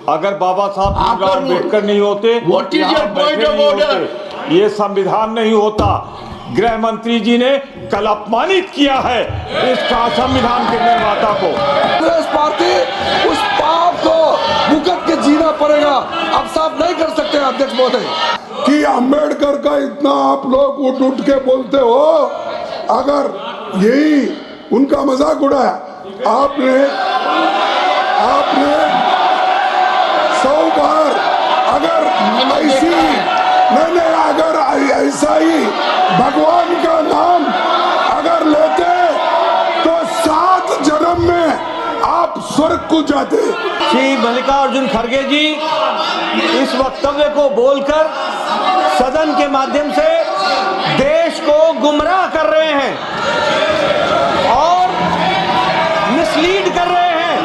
अगर बाबा साहब भीमराव अम्बेडकर नहीं होते, what is your point of order? ये संविधान नहीं होता। गृह मंत्री जी ने कल अपमानित किया है इसका संविधान के निर्माता को। कांग्रेस पार्टी उस पाप को भुगत के जीना पड़ेगा। अब साफ नहीं कर सकते अध्यक्ष महोदय कि अंबेडकर का इतना आप लोग उठ के बोलते हो। अगर यही उनका मजाक उड़ाया आपने 100 बार, अगर ऐसी नहीं अगर ऐसा ही भगवान का नाम अगर लेते तो 7 जन्म में आप स्वर्ग को जाते। श्री मल्लिकार्जुन खड़गे जी इस वक्तव्य को बोलकर सदन के माध्यम से देश को गुमराह कर रहे हैं और मिसलीड कर रहे हैं।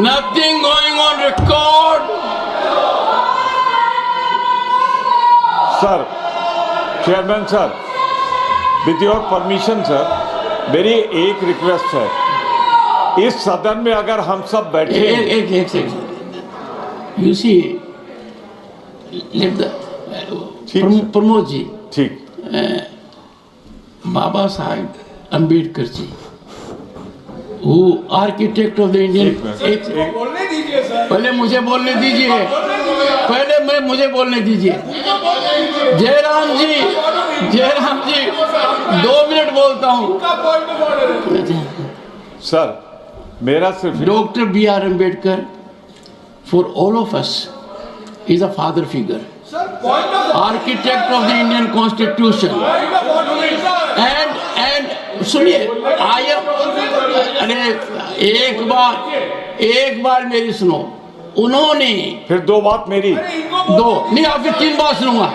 Nothing going on record. Sir, chairman sir, with your permission sir, मेरी एक रिक्वेस्ट है। इस सदन में अगर हम सब बैठे एक second, you see let the Pramod ji, ठीक, बाबा साहेब अम्बेडकर जी वो आर्किटेक्ट ऑफ द इंडियन, बोलने दीजिए सर, पहले मुझे बोलने दीजिए, पहले मुझे बोलने दीजिए। जयराम जी 2 मिनट बोलता हूँ। सर मेरा सिर्फ doctor B R Ambedkar for all of us is a father figure, architect of the Indian constitution and सुनिए, अरे एक बार मेरी सुनो। उन्होंने फिर 2 बात मेरी, 2 नहीं, आप फिर 3 बात सुनूंगा।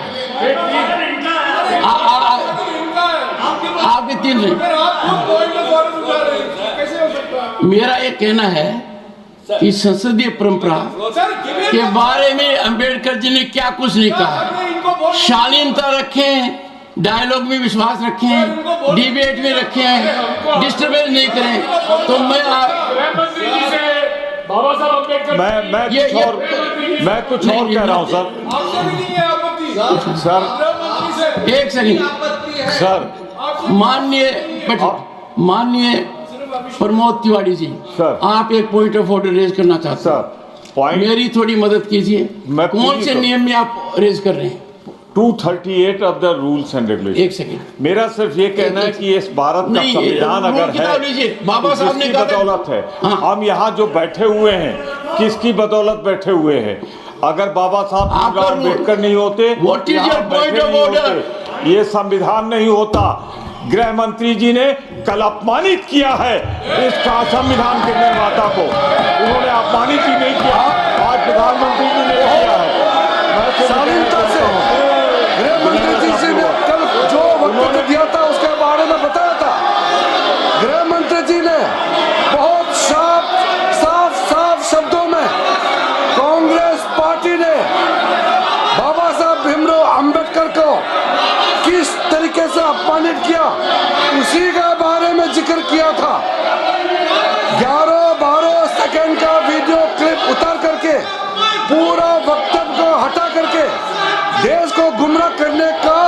आपके 3 नहीं। मेरा ये कहना है कि संसदीय परंपरा के बारे में अंबेडकर जी ने क्या कुछ नहीं कहा। शालीनता रखें, डायलॉग में विश्वास रखें, डिबेट में रखें, डिस्टर्बेंस नहीं करें। तो मैं बाबा साहब अम्बेडकर मैं कुछ और कह रहा हूँ सर। एक सेकंड सर, माननीय प्रमोद तिवारी जी, सर, आप एक पॉइंट ऑफ ऑर्डर रेज करना चाहते सर, हैं, पॉइंट मेरी थोड़ी मदद कीजिए। कौन से नियम में आप रेज कर रहे हैं? 238 of the rules and regulation. एक सेकंड, मेरा सिर्फ ये कहना है कि इस भारत का संविधान अगर है, बाबा साहब ने बदौलत है। हाँ। हम यहाँ जो बैठे हुए हैं, किसकी बदौलत बैठे हुए हैं? अगर बाबा साहब भीमराव अम्बेडकर नहीं होते, what is your point of order? ये संविधान नहीं होता। गृह मंत्री जी ने कल अपमानित किया है इसका संविधान के निर्माता को। उन्होंने अपमानित ही नहीं किया, आज प्रधानमंत्री जी ने किया है। शालीनता से गृह मंत्री जी ने कल जो वक्तव्य दिया था उसके बारे में बताया था। गृह मंत्री जी ने बहुत साफ शब्दों में कांग्रेस पार्टी ने बाबा साहब भीमराव अम्बेडकर को किस तरीके से अपमानित किया उसी के बारे में जिक्र किया था। 11-12 सेकंड का वीडियो क्लिप उतार करके पूरा वक्तव्य को हटा करके देश को गुमराह करने का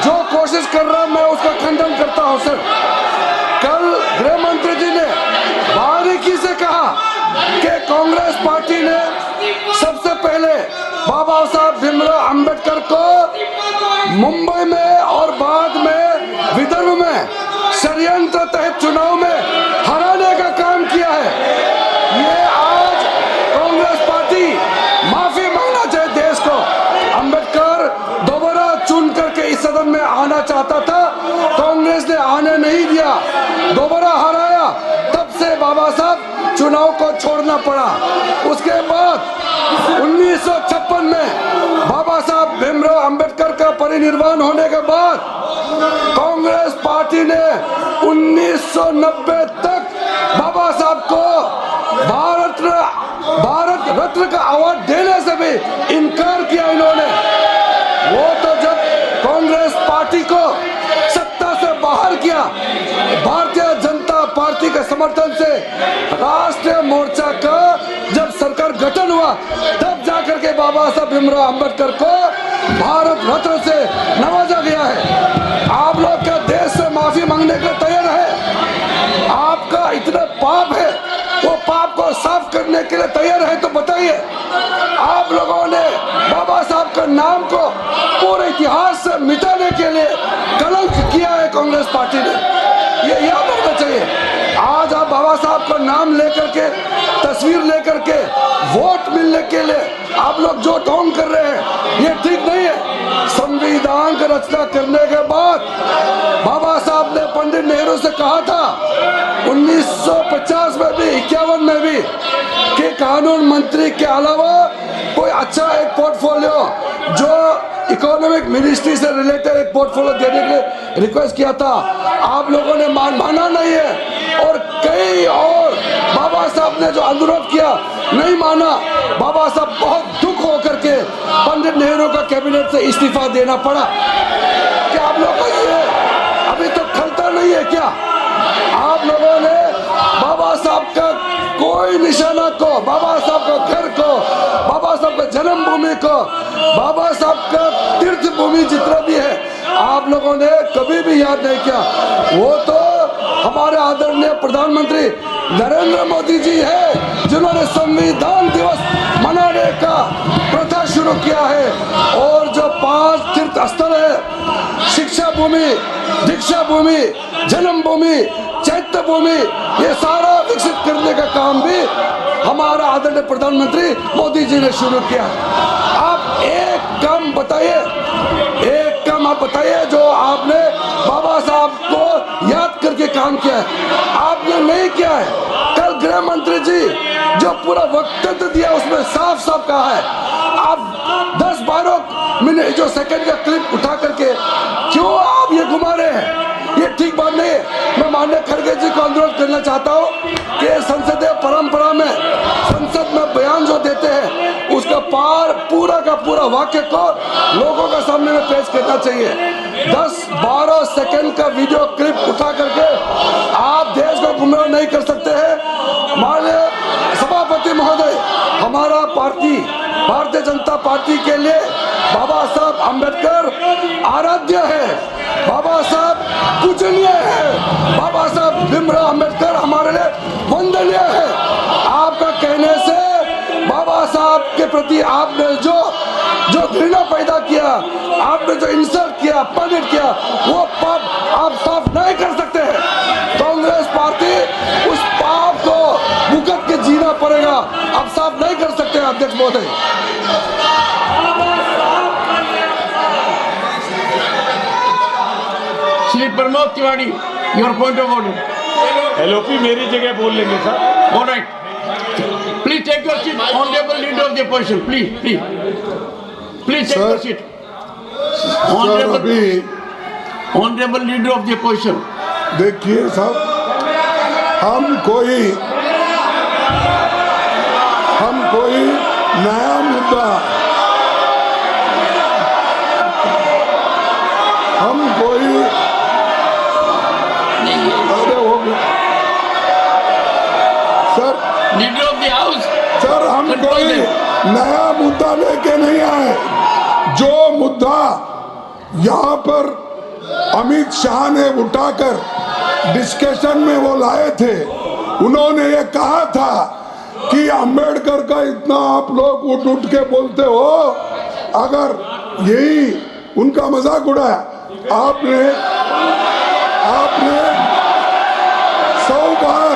जो कोशिश कर रहा, मैं उसका खंडन करता हूं सर। कल गृह मंत्री जी ने बारीकी से कहा कि कांग्रेस पार्टी ने सबसे पहले बाबा साहब भीमराव अम्बेडकर को मुंबई में और बाद में विदर्भ में षड्यंत्र तहत चुनाव में हराने का काम किया है। ये आज कांग्रेस पार्टी माफी मांगना चाहे देश को। अम्बेडकर दोबारा चुन करके इस सदन में आना चाहता था, कांग्रेस ने आने नहीं दिया, दोबारा हराया, तब से बाबा साहब चुनाव को छोड़ना पड़ा। उसके बाद 1956 में बाबा साहब भीमराव अम्बेडकर का परिनिर्वाण होने के बाद कांग्रेस पार्टी ने 1990 तक बाबा साहब को भारत रत्न का अवार्ड देने से भी इनकार किया इन्होंने। वो तो जब कांग्रेस पार्टी को सत्ता से बाहर किया, भारतीय जनता पार्टी के समर्थन से राष्ट्रीय मोर्चा का जब सरकार गठन हुआ तब जाकर के बाबा साहब भीमराव अंबेडकर को भारत रत्न से नवाजा गया है। आप लोग क्या देश से माफी मांगने के लिए तैयार है? आपका इतना पाप है, वो पाप को साफ करने के लिए तैयार है तो बताइए। आप लोगों ने बाबा साहब का नाम को पूरे इतिहास से मिटाने के लिए कलंक किया है कांग्रेस पार्टी ने, ये याद रखना चाहिए। आज आप बाबा साहब का नाम लेकर के, तस्वीर लेकर के वोट मिलने के लिए आप लोग जो ढोंग कर रहे हैं ये ठीक नहीं है। संविधान की रचना करने के बाद बाबा साहब ने पंडित नेहरू से कहा था 1950 में भी 51 में भी कि कानून मंत्री के अलावा कोई अच्छा एक पोर्टफोलियो जो इकोनॉमिक मिनिस्ट्री से रिलेटेड एक पोर्टफोलियो देने के लिए रिक्वेस्ट किया था। आप लोगों ने माना नहीं है और कई और बाबा साहब ने जो अनुरोध किया नहीं माना। बाबा साहब बहुत दुख होकर के पंडित नेहरू का कैबिनेट से इस्तीफा देना पड़ा। क्या आप लोगों को ये अभी तो खलता नहीं है क्या? आप लोगों ने बाबा साहब का कोई निशाना को, बाबा साहब का घर को, बाबा साहब का जन्मभूमि को, बाबा साहब का तीर्थ भूमि जितना भी है आप लोगों ने कभी भी याद नहीं किया। वो तो हमारे आदरणीय प्रधानमंत्री नरेंद्र मोदी जी है जिन्होंने संविधान दिवस मनाने का प्रथा शुरू किया है और जो 5 तीर्थ स्थल है, शिक्षा भूमि, दीक्षा भूमि, जन्मभूमि, चैत्य भूमि, ये सारा विकसित करने का काम भी हमारा आदरणीय प्रधानमंत्री मोदी जी ने शुरू किया। आप एक काम बताइए, एक काम आप बताइए जो आपने बाबा साहब को याद करके काम किया है। आपने नहीं किया है। कल गृह मंत्री जी जो पूरा वक्तव्य दिया उसमें साफ साफ कहा है आप 10-12 मिनट जो सेकंड का क्लिप उठा करके क्यों आप ये घुमा रहे हैं? ये ठीक बात नहीं है। मैं माननीय खड़गे जी को अनुरोध करना चाहता हूँ कि संसदीय परंपरा में संसद में बयान जो देते हैं उसका पूरा का पूरा वाक्य को लोगों के सामने में पेश करना चाहिए। 10-12 सेकंड का वीडियो क्लिप उठा करके आप देश को गुमराह नहीं कर सकते हैं। माननीय सभापति महोदय, हमारा पार्टी भारतीय जनता पार्टी के लिए बाबा साहब अम्बेडकर आराध्य है, बाबा साहब पूजनीय है, बाबा साहब भीमराव अम्बेडकर हमारे लिए वंदनीय है। आपका कहने से बाबा साहब के प्रति आपने जो घृणा पैदा किया, आपने जो इंसल्ट किया, अपमानित किया, वो पाप आप साफ नहीं कर सकते हैं। कांग्रेस पार्टी उस पाप को भुगत के जीना पड़ेगा। आप साफ नहीं कर सकते अध्यक्ष महोदय। Shri Pramod Tiwari, your point of order. LOP मेरी जगह बोल लेंगे sir. Alright, please take your seat, honourable leader of the opposition, please take your seat. Honourable leader of the opposition. देखिए साहब, हम कोई नया मुद्दा, हम कोई अरे हो गया sir, leader of the house sir हम कोई नया मुद्दा लेके नहीं आए। जो मुद्दा यहाँ पर अमित शाह ने उठाकर डिस्कशन में वो लाए थे, उन्होंने ये कहा था कि अंबेडकर का इतना आप लोग उठ के बोलते हो, अगर यही उनका मजाक उड़ाया आपने 100 बार,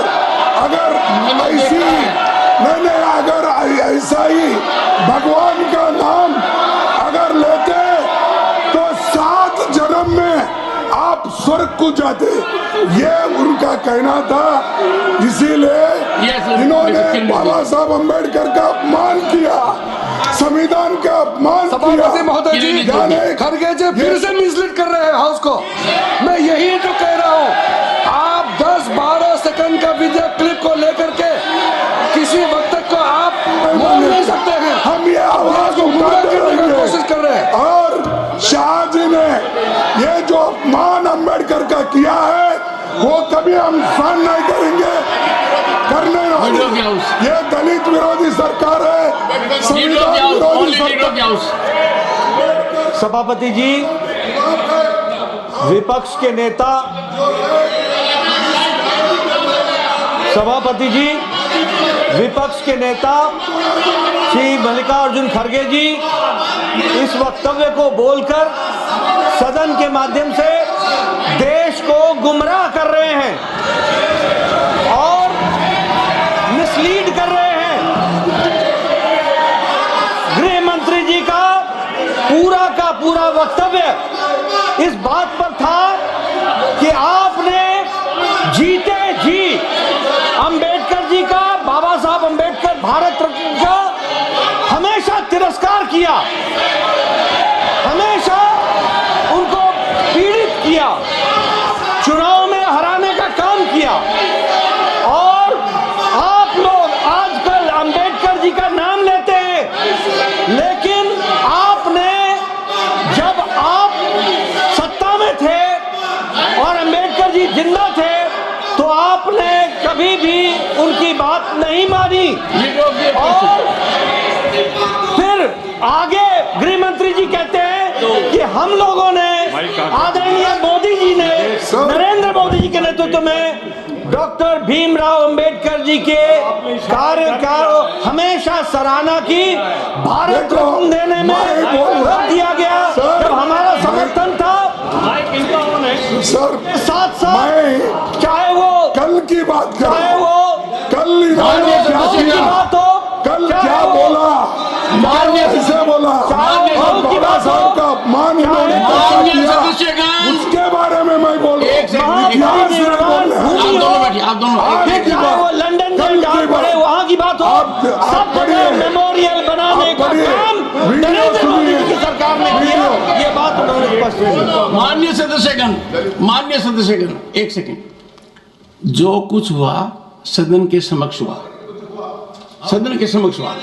अगर ऐसी नहीं अगर ऐसा ही भगवान का नाम अगर लेते तो 7 जन्म में आप स्वर्ग को जाते, ये उनका कहना था। इसीलिए इन्होंने बाबा साहब अम्बेडकर का अपमान किया, संविधान का अपमान किया। सभापति महोदय जी, खड़गे जी फिर से मिसलीड कर रहे हैं हाउस को। मैं यही तो कह रहा हूँ, आप 10-12 सेकंड का वीडियो क्लिप को लेकर के किसी वक्त को आप बोल नहीं सकते हैं। हम ये आवाज को गुमराह करने की कोशिश कर रहे हैं। और शाह जी ने ये जो अपमान अम्बेडकर का किया है वो कभी हम सहन नहीं करेंगे, करने वीडियो के हाउस, ये दलित विरोधी सरकार है, वीडियो के संविधान हाउस, विरोधी ओनली वीडियो के हाउस। सभापति जी, विपक्ष के नेता सभापति जी, विपक्ष के नेता श्री मल्लिकार्जुन खड़गे जी इस वक्तव्य को बोलकर सदन के माध्यम से देश को गुमराह कर रहे हैं और मिसलीड कर रहे हैं। गृह मंत्री जी का पूरा वक्तव्य इस बात पर था कि आपने जीते जी अंबेडकर जी का, बाबा साहब अंबेडकर भारत रत्न का हमेशा तिरस्कार किया, हमेशा उनको पीड़ित किया, चुनाव में हराने का काम किया और आप लोग आजकल अंबेडकर जी का नाम लेते हैं, लेकिन आपने जब आप सत्ता में थे और अंबेडकर जी जिंदा थे तो आपने कभी भी उनकी बात नहीं मानी। और फिर आगे गृह मंत्री जी कहते हैं कि हम लोगों ने, आदरणीय मोदी जी ने, नरेंद्र मोदी जी के नेतृत्व में डॉक्टर भीमराव अंबेडकर जी के कार्य का हमेशा सराहना की, भारत रत्न देने में वक्त दिया गया जब हमारा समर्थन था। सर साथ साथ चाहे वो कल की बात कर, चाहे वो कल की बात हो, कल क्या बोला, माननीय कैसे बोला, और बाबा साहब का अपमान उन्होंने कैसा किया, उसके बारे में मैं बोल रहा आप दोनों चाहे वो लंदन में जहाँ पड़े वहाँ की बात हो, सब जगह मेमोरियल बनाने का काम नरेंद्र मोदी जी की सरकार ने किया, ये बात उन्होंने स्पष्ट की। माननीय सदस्यगण, एक सेकंड, जो कुछ हुआ सदन के समक्ष हुआ, सदन के समक्ष हुआ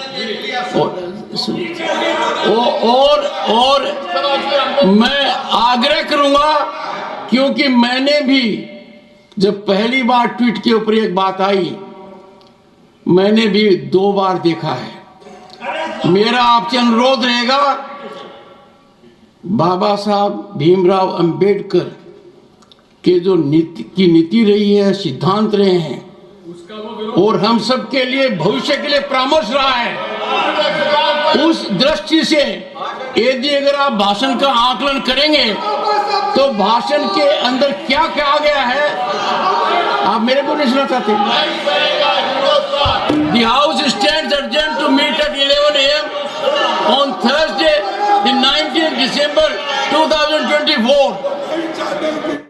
और मैं आग्रह करूंगा, क्योंकि मैंने भी जब पहली बार ट्वीट के ऊपर एक बात आई, मैंने भी 2 बार देखा है। मेरा आपसे अनुरोध रहेगा, बाबा साहब भीमराव अंबेडकर के जो नीति रही है, सिद्धांत रहे हैं और हम सब के लिए भविष्य के लिए परामर्श रहा है, उस दृष्टि से यदि अगर आप भाषण का आकलन करेंगे तो भाषण के अंदर क्या कहा गया है आप मेरे को नहीं सुना चाहते। The House stands adjourned to meet at 11 a.m. on Thursday, the 19th December 2024.